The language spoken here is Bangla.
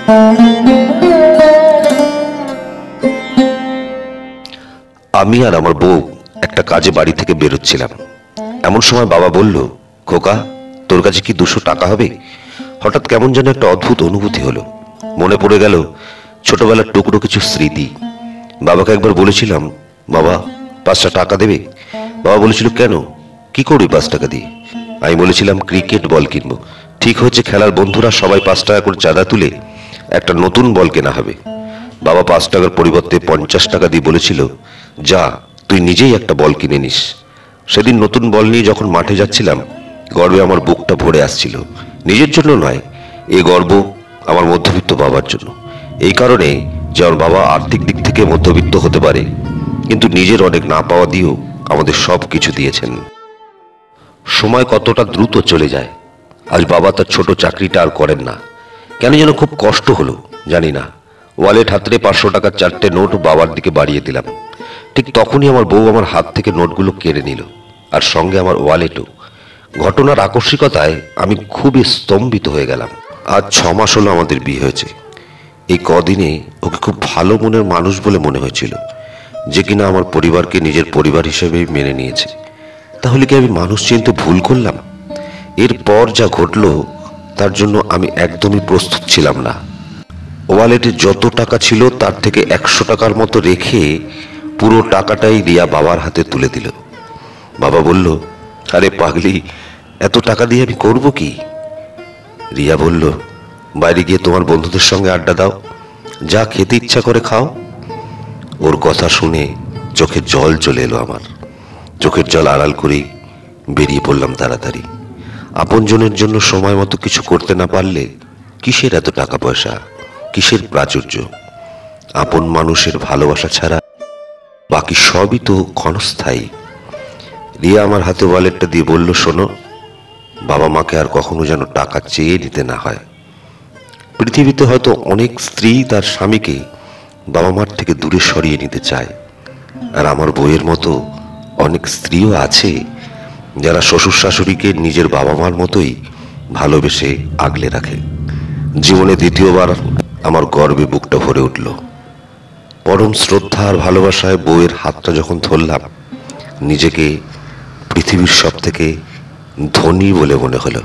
আমি আর আমার বউ একটা কাজে বাড়ি থেকে বেরোচ্ছিলাম। এমন সময় বাবা বলল, খোকা, তোর কাছে কি 200 টাকা হবে? হঠাৎ কেমন যেন একটা অদ্ভুত অনুভূতি হলো। মনে পড়ে গেল ছোটবেলার টুকরো কিছু স্মৃতি। বাবাকে একবার বলেছিলাম, বাবা 5টা টাকা দেবে? বাবা বলেছিল, কেন, কি করবি 5 টাকা দিয়ে? আমি বলেছিলাম, ক্রিকেট বল কিনবো। ঠিক হচ্ছে, খেলার বন্ধুরা সবাই 5 টাকা করে চাঁদা তুলে একটা নতুন বল কেনা হবে। বাবা 5 টাকার পরিবর্তে 50 টাকা দিয়ে বলেছিল, যা তুই নিজেই একটা বল কিনে নিস। সেদিন নতুন বল নিয়ে যখন মাঠে যাচ্ছিলাম, গর্বে আমার বুকটা ভরে আসছিল। নিজের জন্য নয়, এই গর্ব আমার মধ্যবিত্ত বাবার জন্য। এই কারণে যে আমার বাবা আর্থিক দিক থেকে মধ্যবিত্ত হতে পারে, কিন্তু নিজের অনেক না পাওয়া দিয়েও আমাদের সব কিছু দিয়েছেন। সময় কতটা দ্রুত চলে যায়। আজ বাবা তার ছোট চাকরিটা আর করেন না। কেন যেন খুব কষ্ট হলো, জানি না। ওয়ালেট হাতড়ে 500 টাকার 4টে নোট বাবার দিকে বাড়িয়ে দিলাম। ঠিক তখনই আমার বউ আমার হাত থেকে নোটগুলো কেড়ে নিল, আর সঙ্গে আমার ওয়ালেটও। ঘটনার আকস্মিকতায় আমি খুবই স্তম্ভিত হয়ে গেলাম। আজ 6 মাস হলো আমাদের বিয়ে হয়েছে। এই কদিনে ওকে খুব ভালো মনের মানুষ বলে মনে হয়েছিল, যে কিনা আমার পরিবারকে নিজের পরিবার হিসেবে মেনে নিয়েছে। তাহলে কি আমি মানুষ চিনতে ভুল করলাম? এরপর যা ঘটলো তার জন্য আমি একদমই প্রস্তুত ছিলাম না। ওয়ালেটে যত টাকা ছিল তার থেকে 100 টাকার মতো রেখে পুরো টাকাটাই রিয়া বাবার হাতে তুলে দিল। বাবা বলল, আরে পাগলি, এত টাকা দিয়ে আমি করব কি? রিয়া বলল, বাইরে গিয়ে তোমার বন্ধুদের সঙ্গে আড্ডা দাও, যা খেতে ইচ্ছা করে খাও। ওর কথা শুনে চোখের জল চলে এলো আমার। চোখের জল আড়াল করেই বেরিয়ে পড়লাম তাড়াতাড়ি। আপনজনের জন্য সময় মতো কিছু করতে না পারলে কিসের এত টাকা পয়সা, কিসের প্রাচুর্য? আপন মানুষের ভালোবাসা ছাড়া বাকি সবই তো ক্ষণস্থায়ী। রিয়া আমার হাতে ওয়ালেটটা দিয়ে বলল, শোনো, বাবা মাকে আর কখনো যেন টাকা চেয়ে নিতে না হয়। পৃথিবীতে হয়তো অনেক স্ত্রী তার স্বামীকে বাবা মার থেকে দূরে সরিয়ে নিতে চায়, আর আমার বইয়ের মতো অনেক স্ত্রীও আছে যারা শ্বশুর শাশুড়িকে নিজের বাবা মার মতোই ভালোবেসে আগলে রাখে। জীবনে দ্বিতীয়বার আমার গর্বে বুকটা ভরে উঠল। পরম শ্রদ্ধা আর ভালোবাসায় বউয়ের হাতটা যখন ধরলাম, নিজেকে পৃথিবীর সব থেকে ধনী বলে মনে হলো।